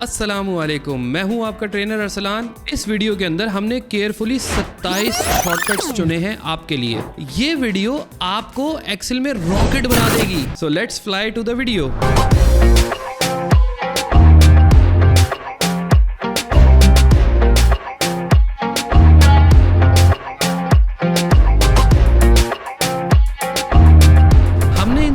अस्सलामुअलैकुम, मैं हूं आपका ट्रेनर अरसलान। इस वीडियो के अंदर हमने केयरफुली 27 शॉर्टकट्स चुने हैं आपके लिए। ये वीडियो आपको एक्सेल में रॉकेट बना देगी। So let's fly to the video.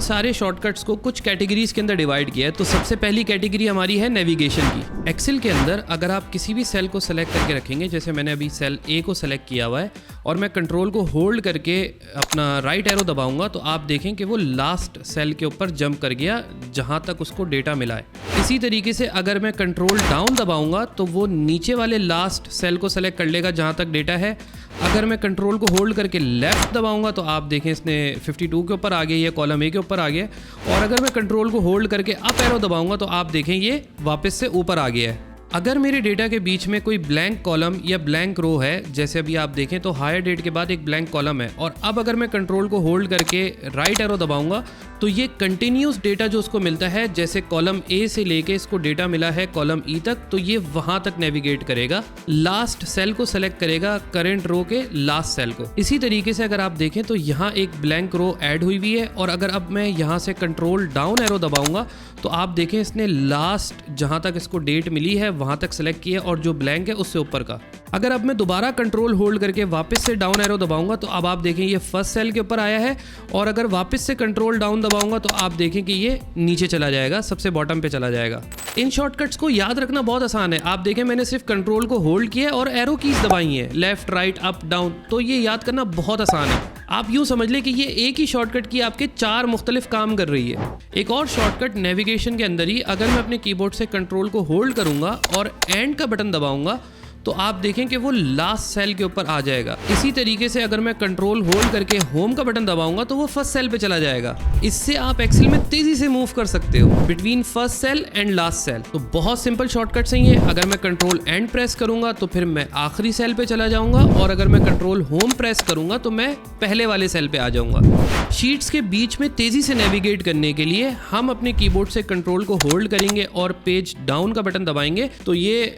सारे शॉर्टकट्स को कुछ कैटेगरीज के अंदर डिवाइड किया है। तो सबसे पहली कैटेगरी हमारी है नेविगेशन की। एक्सेल के अंदर अगर आप किसी भी सेल को सेलेक्ट करके रखेंगे, जैसे मैंने अभी सेल ए को सेलेक्ट किया हुआ है और मैं कंट्रोल को होल्ड करके अपना राइट एरो दबाऊंगा, तो आप देखें कि वो लास्ट सेल के ऊपर जंप कर गया जहां तक उसको डेटा मिला है। इसी तरीके से अगर मैं कंट्रोल डाउन दबाऊंगा तो वो नीचे वाले लास्ट सेल को सेलेक्ट कर लेगा जहां तक डेटा है। अगर मैं कंट्रोल को होल्ड करके लेफ्ट दबाऊंगा तो आप देखें इसने 52 के ऊपर आ गया, ये कॉलम ए के ऊपर आ गया। और अगर मैं कंट्रोल को होल्ड करके अप एरो दबाऊंगा तो आप देखें ये वापस से ऊपर आ गया है। अगर मेरे डेटा के बीच में कोई ब्लैंक कॉलम या ब्लैंक रो है, जैसे अभी आप देखें तो हायर डेट के बाद एक ब्लैंक कॉलम है, और अब अगर मैं कंट्रोल को होल्ड करके राइट एरो दबाऊंगा तो ये कंटिन्यूस डेटा जो उसको मिलता है, जैसे कॉलम ए से लेके इसको डेटा मिला है कॉलम ई तक, तो ये वहां तक नेविगेट करेगा, लास्ट सेल को सेलेक्ट करेगा करंट रो के लास्ट सेल को। इसी तरीके से अगर आप देखें तो यहाँ एक ब्लैंक रो ऐड हुई हुई है, और अगर अब मैं यहाँ से कंट्रोल डाउन एरो दबाऊंगा तो आप देखें इसने लास्ट जहां तक इसको डेट मिली है वहां तक सेलेक्ट किया, और जो ब्लैंक है उससे ऊपर का। अगर अब मैं दोबारा कंट्रोल होल्ड करके वापस से डाउन एरो दबाऊंगा तो अब आप देखें ये फर्स्ट सेल के ऊपर आया है, और अगर वापस से कंट्रोल डाउन दबाऊंगा तो आप देखें कि ये नीचे चला जाएगा, सबसे बॉटम पे चला जाएगा। इन शॉर्टकट्स को याद रखना बहुत आसान है। आप देखें मैंने सिर्फ कंट्रोल को होल्ड किया और एरो कीज दबाई है, लेफ्ट राइट अप डाउन, तो ये याद करना बहुत आसान है। आप यूं समझ लें कि ये एक ही शॉर्टकट की आपके 4 मुख्तलिफ काम कर रही है। एक और शॉर्टकट नेविगेशन के अंदर ही, अगर मैं अपने कीबोर्ड से कंट्रोल को होल्ड करूंगा और एंड का बटन दबाऊंगा तो आप देखें कि वो लास्ट सेल के ऊपर आ जाएगा। इसी तरीके से अगर मैं कंट्रोल होल्ड करके होम का बटन दबाऊंगा तो वो फर्स्ट सेल पे चला जाएगा। इससे आप एक्सेल में तेजी से मूव कर सकते हो between first cell and last cell. तो बहुत सिंपल शॉर्टकट सही है। अगर मैं कंट्रोल एंड प्रेस करूंगा तो फिर मैं आखिरी सेल पे चला जाऊंगा, और अगर मैं कंट्रोल होम प्रेस करूंगा तो मैं पहले वाले सेल पे आ जाऊंगा। शीट्स के बीच में तेजी से नेविगेट करने के लिए हम अपने कीबोर्ड से कंट्रोल को होल्ड करेंगे और पेज डाउन का बटन दबाएंगे तो ये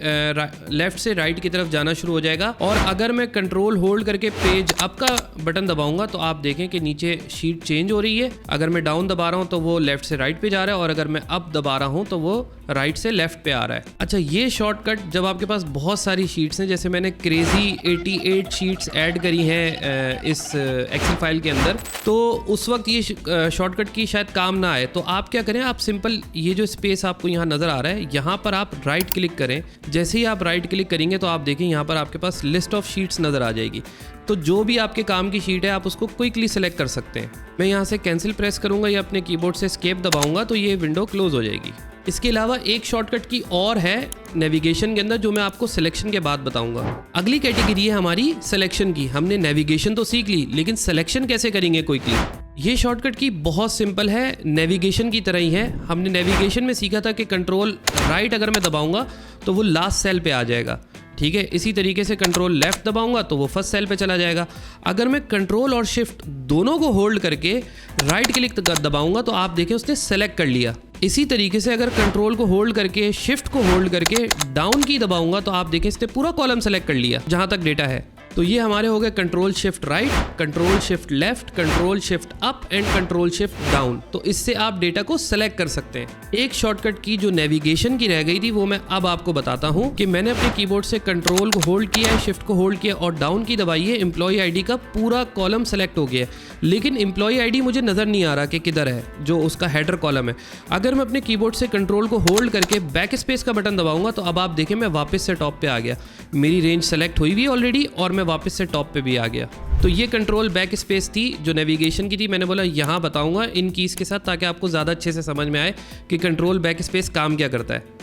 लेफ्ट से राइट की तरफ जाना शुरू हो जाएगा। और अगर मैं कंट्रोल होल्ड करके पेज अप का बटन दबाऊंगा तो आप देखें कि नीचे शीट चेंज हो रही है। अगर मैं डाउन दबा रहा हूं तो वो लेफ्ट से राइट पे जा रहा है, और अगर मैं अप दबा रहा हूं तो वो राइट से लेफ्ट पे आ रहा है। अच्छा, ये शॉर्टकट जब आपके पास बहुत सारी शीट्स हैं, जैसे मैंने क्रेजी 88 शीट्स ऐड करी हैं इस एक्सेल फाइल के अंदर, तो उस वक्त ये शॉर्टकट की शायद काम ना आए। तो आप क्या करें, आप सिंपल ये जो स्पेस आपको यहाँ नजर आ रहा है, यहाँ पर आप राइट क्लिक करें। जैसे ही आप राइट क्लिक करेंगे तो आप देखें यहाँ पर आपके पास लिस्ट ऑफ शीट्स नजर आ जाएगी। तो जो भी आपके काम की शीट है आप उसको क्विकली सेलेक्ट कर सकते हैं। मैं यहाँ से कैंसिल प्रेस करूंगा या अपने कीबोर्ड से एस्केप दबाऊंगा तो ये विंडो क्लोज हो जाएगी। इसके अलावा एक शॉर्टकट की और है नेविगेशन के अंदर, जो मैं आपको सिलेक्शन के बाद बताऊंगा। अगली कैटेगरी है हमारी सिलेक्शन की। हमने नेविगेशन तो सीख ली, लेकिन सिलेक्शन कैसे करेंगे क्विकली। ये शॉर्टकट की बहुत सिंपल है, नेविगेशन की तरह ही है। हमने नेविगेशन में सीखा था कि कंट्रोल राइट अगर मैं दबाऊंगा तो वो लास्ट सेल पे आ जाएगा, ठीक है। इसी तरीके से कंट्रोल लेफ्ट दबाऊंगा तो वो फर्स्ट सेल पे चला जाएगा। अगर मैं कंट्रोल और शिफ्ट दोनों को होल्ड करके राइट क्लिक दबाऊंगा तो आप देखें उसने सेलेक्ट कर लिया। इसी तरीके से अगर कंट्रोल को होल्ड करके शिफ्ट को होल्ड करके डाउन की दबाऊंगा तो आप देखें इसने पूरा कॉलम सेलेक्ट कर लिया जहां तक डेटा है। तो ये हमारे हो गए control shift right, control shift left, control shift up and control shift down. तो इससे आप डेटा को सेलेक्ट कर सकते हैं। एक शॉर्टकट की जो नेविगेशन की रह गई थी वो मैं अब आपको बताता हूं कि मैंने अपने कीबोर्ड से कंट्रोल को होल्ड किया है, शिफ्ट को होल्ड किया और डाउन की दबाई है। एम्प्लॉय आईडी का पूरा कॉलम सेलेक्ट हो गया है, लेकिन एम्प्लॉय आईडी मुझे नजर नहीं आ रहा कि किधर है, जो उसका हेडर कॉलम है। अगर मैं अपने कीबोर्ड से कंट्रोल को होल्ड करके बैक स्पेस का बटन दबाऊंगा तो अब आप देखें मैं वापस से टॉप पे आ गया। मेरी रेंज सेलेक्ट हुई हुई ऑलरेडी और मैं वापस से टॉप पे भी आ गया। तो ये कंट्रोल बैक स्पेस थी जो नेविगेशन की थी। मैंने बोला यहाँ बताऊंगा इन कीज के साथ ताकि आपको ज़्यादा अच्छे से समझ में आए कि कंट्रोल बैक स्पेस काम क्या करता है।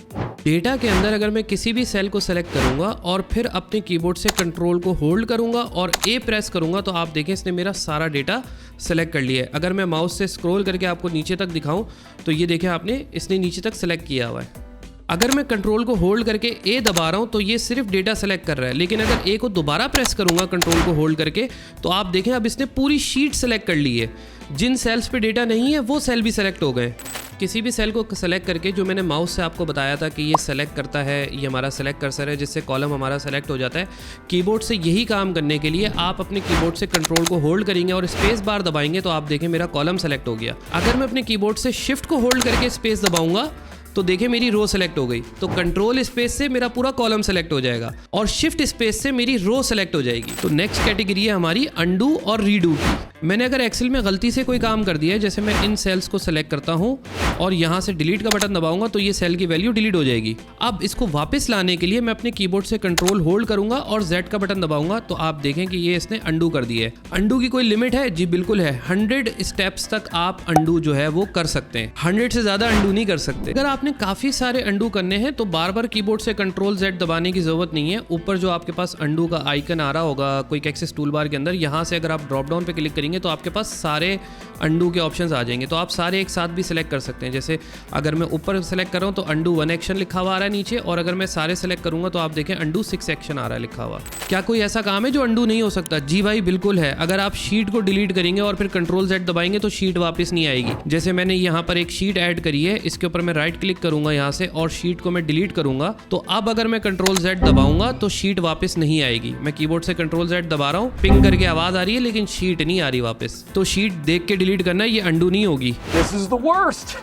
डेटा के अंदर अगर मैं किसी भी सेल को सेलेक्ट करूंगा और फिर अपने कीबोर्ड से कंट्रोल को होल्ड करूंगा और ए प्रेस करूंगा तो आप देखें इसने मेरा सारा डेटा सेलेक्ट कर लिया है। अगर मैं माउस से स्क्रॉल करके आपको नीचे तक दिखाऊं तो ये देखें आपने, इसने नीचे तक सेलेक्ट किया हुआ है। अगर मैं कंट्रोल को होल्ड करके ए दबा रहा हूं तो ये सिर्फ डेटा सेलेक्ट कर रहा है, लेकिन अगर ए को दोबारा प्रेस करूंगा कंट्रोल को होल्ड करके तो आप देखें अब इसने पूरी शीट सेलेक्ट कर ली है। जिन सेल्स पे डेटा नहीं है वो सेल भी सेलेक्ट हो गए। किसी भी सेल को सेलेक्ट करके, जो मैंने माउस से आपको बताया था कि ये सेलेक्ट करता है, ये हमारा सेलेक्ट कर्सर है जिससे कॉलम हमारा सेलेक्ट हो जाता है। कीबोर्ड से यही काम करने के लिए आप अपने कीबोर्ड से कंट्रोल को होल्ड करेंगे और स्पेस बार दबाएंगे तो आप देखें मेरा कॉलम सेलेक्ट हो गया। अगर मैं अपने कीबोर्ड से शिफ्ट को होल्ड करके स्पेस दबाऊंगा तो देखिए मेरी रो सेलेक्ट हो गई। तो कंट्रोल स्पेस से मेरा पूरा कॉलम सेलेक्ट हो जाएगा और शिफ्ट स्पेस से मेरी रो सेलेक्ट हो जाएगी। तो नेक्स्ट कैटेगरी है हमारी अंडू और रीडू की। मैंने अगर एक्सेल में गलती से कोई काम कर दिया है, जैसे मैं इन सेल्स को सेलेक्ट करता हूं और यहां से डिलीट का बटन दबाऊंगा तो ये सेल की वैल्यू डिलीट हो जाएगी। अब इसको वापस लाने के लिए मैं अपने कीबोर्ड से कंट्रोल होल्ड करूंगा और Z का बटन दबाऊंगा तो आप देखें कि ये इसने अंडू कर दिया है। अंडू की कोई लिमिट है? जी बिल्कुल है। 100 स्टेप्स तक आप अंडू जो है वो कर सकते हैं, 100 से ज्यादा अंडू नहीं कर सकते। अगर आपने काफी सारे अंडू करने हैं तो बार बार कीबोर्ड से कंट्रोल Z दबाने की जरूरत नहीं है। ऊपर जो आपके पास अंडू का आइकन आ रहा होगा क्विक एक्सेस टूल बार के अंदर, यहाँ से अगर आप ड्रॉप डाउन पे क्लिक करेंगे तो आपके पास सारे अंडू के ऑप्शंस आ जाएंगे। तो आप सारे एक साथ भी सिलेक्ट कर सकते हैं। जैसे अगर मैं ऊपर सेलेक्ट कर रहा हूँ तो अंडू 1 एक्शन लिखा हुआ आ रहा है नीचे, और अगर मैं सारे सेलेक्ट करूंगा तो आप देखें अंडू 6 एक्शन आ रहा है लिखा हुआ। क्या कोई ऐसा काम है जो अंडू नहीं हो सकता? जी भाई बिल्कुल है। अगर आप शीट को डिलीट करेंगे और फिर कंट्रोल Z दबाएंगे तो शीट वापस नहीं आएगी। जैसे मैंने यहाँ पर एक शीट ऐड करी है, इसके ऊपर मैं राइट क्लिक करूंगा यहाँ से और शीट को मैं डिलीट करूंगा तो अब अगर मैं कंट्रोल Z दबाऊंगा तो शीट वापस नहीं आएगी। मैं कीबोर्ड से कंट्रोल Z दबा रहा हूँ, पिंग करके आवाज आ रही है लेकिन शीट नहीं आ रही वापस। तो शीट देख के डिलीट करना है, ये अंडू नहीं होगी। This is the worst.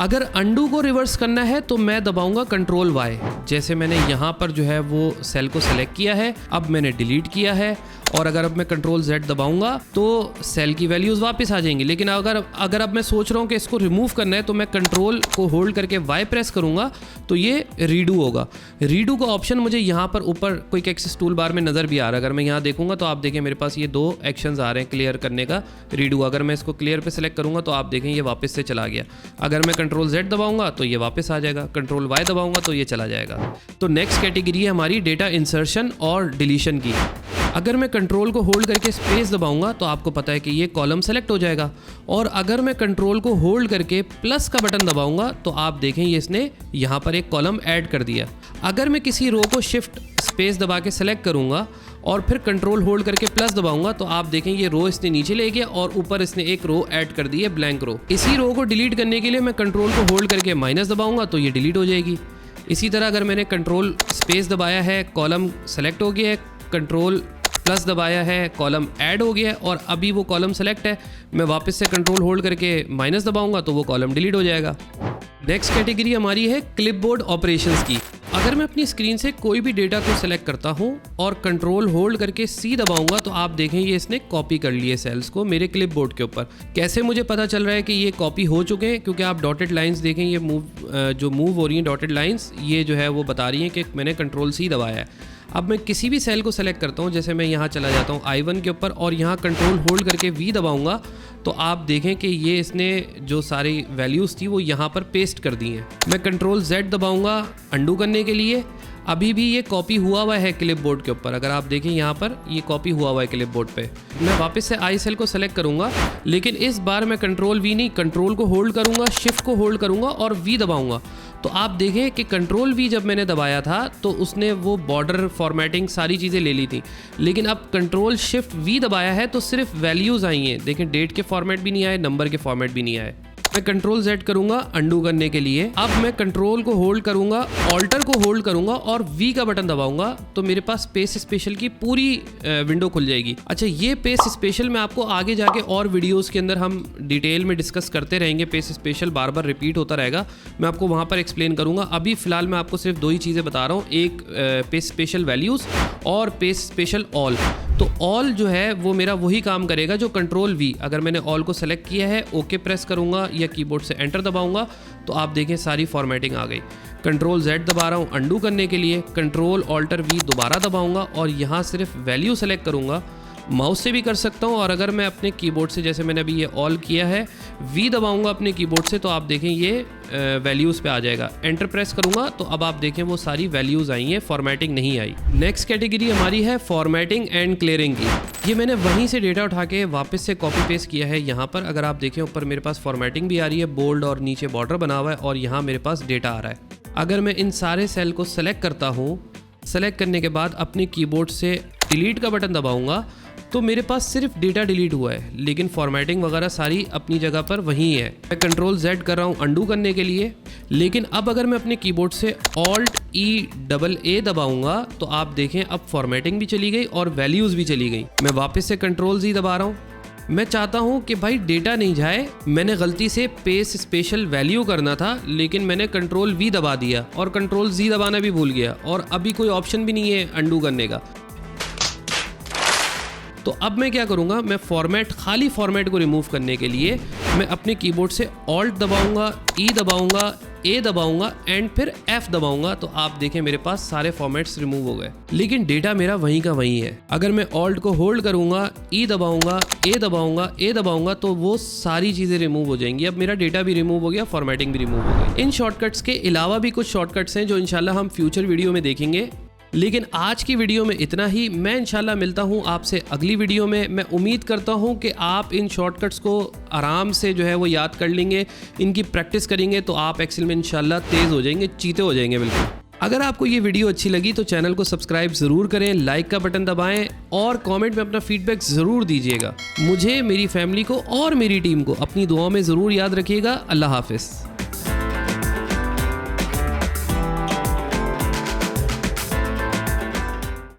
अगर अंडू को रिवर्स करना है तो मैं दबाऊंगा कंट्रोल Y। जैसे मैंने यहाँ पर जो है वो सेल को सेलेक्ट किया है, अब मैंने डिलीट किया है, और अगर अब मैं कंट्रोल Z दबाऊंगा तो सेल की वैल्यूज वापस आ जाएंगी। लेकिन अगर अब मैं सोच रहा हूँ कि इसको रिमूव करना है तो मैं कंट्रोल को होल्ड करके Y प्रेस करूंगा तो ये रीडू होगा। रीडू का ऑप्शन मुझे यहाँ पर ऊपर क्विक एक्सेस टूल बार में नजर भी आ रहा है। अगर मैं यहाँ देखूंगा तो आप देखें मेरे पास ये 2 एक्शंस आ रहे हैं क्लियर करने का, रीडू। अगर मैं इसको क्लियर पे सेलेक्ट करूंगा तो आप देखें ये वापस से चला गया। अगर मैं कंट्रोल Z दबाऊंगा तो ये वापस आ जाएगा, कंट्रोल Y दबाऊंगा तो ये चला जाएगा। तो नेक्स्ट कैटेगरी है हमारी डेटा इंसर्शन और डिलीशन की। अगर मैं कंट्रोल को होल्ड करके स्पेस दबाऊंगा तो आपको पता है कि ये कॉलम सेलेक्ट हो जाएगा, और अगर मैं कंट्रोल को होल्ड करके प्लस का बटन दबाऊंगा तो आप देखें ये इसने यहाँ पर एक कॉलम ऐड कर दिया। अगर मैं किसी रो को शिफ्ट स्पेस दबा के सेलेक्ट करूंगा और फिर कंट्रोल होल्ड करके प्लस दबाऊंगा तो आप देखें ये रो इसने नीचे ले गया और ऊपर इसने एक रो ऐड कर दी है, ब्लैंक रो। इसी रो को डिलीट करने के लिए मैं कंट्रोल को होल्ड करके माइनस दबाऊंगा तो ये डिलीट हो जाएगी। इसी तरह अगर मैंने कंट्रोल स्पेस दबाया है, कॉलम सेलेक्ट हो गया है, कंट्रोल प्लस दबाया है, कॉलम ऐड हो गया है, और अभी वो कॉलम सेलेक्ट है, मैं वापस से कंट्रोल होल्ड करके माइनस दबाऊंगा तो वो कॉलम डिलीट हो जाएगा। नेक्स्ट कैटेगरी हमारी है क्लिपबोर्ड ऑपरेशंस की। अगर मैं अपनी स्क्रीन से कोई भी डेटा को सेलेक्ट करता हूं और कंट्रोल होल्ड करके C दबाऊंगा तो आप देखें ये इसने कॉपी कर लिए सेल्स को मेरे क्लिपबोर्ड के ऊपर। कैसे मुझे पता चल रहा है कि ये कॉपी हो चुके हैं? क्योंकि आप डॉटेड लाइंस देखें, ये मूव हो रही हैं डॉटेड लाइंस, ये जो है वो बता रही हैं कि मैंने कंट्रोल C दबाया है। अब मैं किसी भी सेल को सेलेक्ट करता हूं, जैसे मैं यहाँ चला जाता हूँ I1 के ऊपर और यहाँ कंट्रोल होल्ड करके V दबाऊंगा तो आप देखें कि ये इसने जो सारी वैल्यूज़ थी वो यहाँ पर पेस्ट कर दी हैं। मैं कंट्रोल Z दबाऊंगा अंडू करने के लिए, अभी भी ये कॉपी हुआ है क्लिपबोर्ड के ऊपर। अगर आप देखें यहाँ पर ये कॉपी हुआ है क्लिपबोर्ड पे। मैं वापस से आई सेल को सेलेक्ट करूँगा, लेकिन इस बार मैं कंट्रोल V नहीं, कंट्रोल को होल्ड करूँगा, शिफ्ट को होल्ड करूँगा और V दबाऊँगा तो आप देखें कि कंट्रोल V जब मैंने दबाया था तो उसने वो बॉर्डर फॉर्मेटिंग सारी चीज़ें ले ली थी, लेकिन अब कंट्रोल शिफ्ट V दबाया है तो सिर्फ वैल्यूज़ आई हैं। देखें डेट के फॉर्मेट भी नहीं आए, नंबर के फॉर्मेट भी नहीं आए। मैं कंट्रोल Z करूंगा अंडू करने के लिए। अब मैं कंट्रोल को होल्ड करूंगा, ऑल्टर को होल्ड करूंगा और V का बटन दबाऊंगा तो मेरे पास पेज स्पेशल की पूरी विंडो खुल जाएगी। अच्छा, ये पेज स्पेशल मैं आपको आगे जाके और वीडियोस के अंदर हम डिटेल में डिस्कस करते रहेंगे। पेज स्पेशल बार बार रिपीट होता रहेगा, मैं आपको वहां पर एक्सप्लेन करूंगा। अभी फिलहाल मैं आपको सिर्फ 2 ही चीज़ें बता रहा हूँ, एक पेज स्पेशल वैल्यूज़ और पेज स्पेशल ऑल। तो ऑल जो है वो मेरा वही काम करेगा जो कंट्रोल V। अगर मैंने ऑल को सेलेक्ट किया है, ओके प्रेस करूंगा या कीबोर्ड से एंटर दबाऊंगा तो आप देखें सारी फॉर्मेटिंग आ गई। कंट्रोल Z दबा रहा हूँ अंडू करने के लिए, कंट्रोल ऑल्टर V दोबारा दबाऊंगा और यहाँ सिर्फ वैल्यू सेलेक्ट करूंगा। माउस से भी कर सकता हूँ, और अगर मैं अपने कीबोर्ड से, जैसे मैंने अभी ये ऑल किया है, V दबाऊंगा अपने कीबोर्ड से तो आप देखें ये वैल्यूज़ पे आ जाएगा। एंटर प्रेस करूंगा तो अब आप देखें वो सारी वैल्यूज़ आई हैं, फॉर्मेटिंग नहीं आई। नेक्स्ट कैटेगरी हमारी है फॉर्मेटिंग एंड क्लियरिंग की। ये मैंने वहीं से डेटा उठा के वापस से कॉपी पेस्ट किया है यहाँ पर। अगर आप देखें ऊपर मेरे पास फॉर्मेटिंग भी आ रही है, बोल्ड और नीचे बॉर्डर बना हुआ है, और यहाँ मेरे पास डेटा आ रहा है। अगर मैं इन सारे सेल को सेलेक्ट करता हूँ, सेलेक्ट करने के बाद अपने कीबोर्ड से डिलीट का बटन दबाऊंगा तो मेरे पास सिर्फ डेटा डिलीट हुआ है, लेकिन फॉर्मेटिंग वगैरह सारी अपनी जगह पर वही है। मैं कंट्रोल Z कर रहा हूँ अंडू करने के लिए, लेकिन अब अगर मैं अपने कीबोर्ड से Alt+E+A दबाऊंगा तो आप देखें अब फॉर्मेटिंग भी चली गई और वैल्यूज़ भी चली गई। मैं वापस से कंट्रोल Z दबा रहा हूँ। मैं चाहता हूँ कि भाई डेटा नहीं जाए। मैंने गलती से पेस स्पेशल वैल्यू करना था, लेकिन मैंने कंट्रोल V दबा दिया और कंट्रोल Z दबाना भी भूल गया, और अभी कोई ऑप्शन भी नहीं है अंडू करने का। तो अब मैं क्या करूँगा, मैं खाली फॉर्मेट को रिमूव करने के लिए मैं अपने कीबोर्ड से Alt दबाऊंगा, E दबाऊंगा, A दबाऊंगा एंड फिर F दबाऊंगा। तो आप देखें मेरे पास सारे फॉर्मेट्स रिमूव हो गए, लेकिन डेटा मेरा वहीं का वहीं है। अगर मैं Alt को होल्ड करूंगा, E दबाऊंगा, A दबाऊंगा, A दबाऊंगा तो वो सारी चीज़ें रिमूव हो जाएंगी। अब मेरा डेटा भी रिमूव हो गया, फॉर्मेटिंग भी रिमूव हो गई। इन शॉर्टकट्स के अलावा भी कुछ शॉर्टकट्स हैं जो इंशाल्लाह हम फ्यूचर वीडियो में देखेंगे, लेकिन आज की वीडियो में इतना ही। मैं इंशाल्लाह मिलता हूं आपसे अगली वीडियो में। मैं उम्मीद करता हूं कि आप इन शॉर्टकट्स को आराम से जो है वो याद कर लेंगे, इनकी प्रैक्टिस करेंगे तो आप एक्सेल में इंशाल्लाह तेज़ हो जाएंगे, चीते हो जाएंगे बिल्कुल। अगर आपको ये वीडियो अच्छी लगी तो चैनल को सब्सक्राइब ज़रूर करें, लाइक का बटन दबाएं और कमेंट में अपना फीडबैक ज़रूर दीजिएगा। मुझे, मेरी फैमिली को और मेरी टीम को अपनी दुआओं में ज़रूर याद रखिएगा। अल्लाह हाफिज़।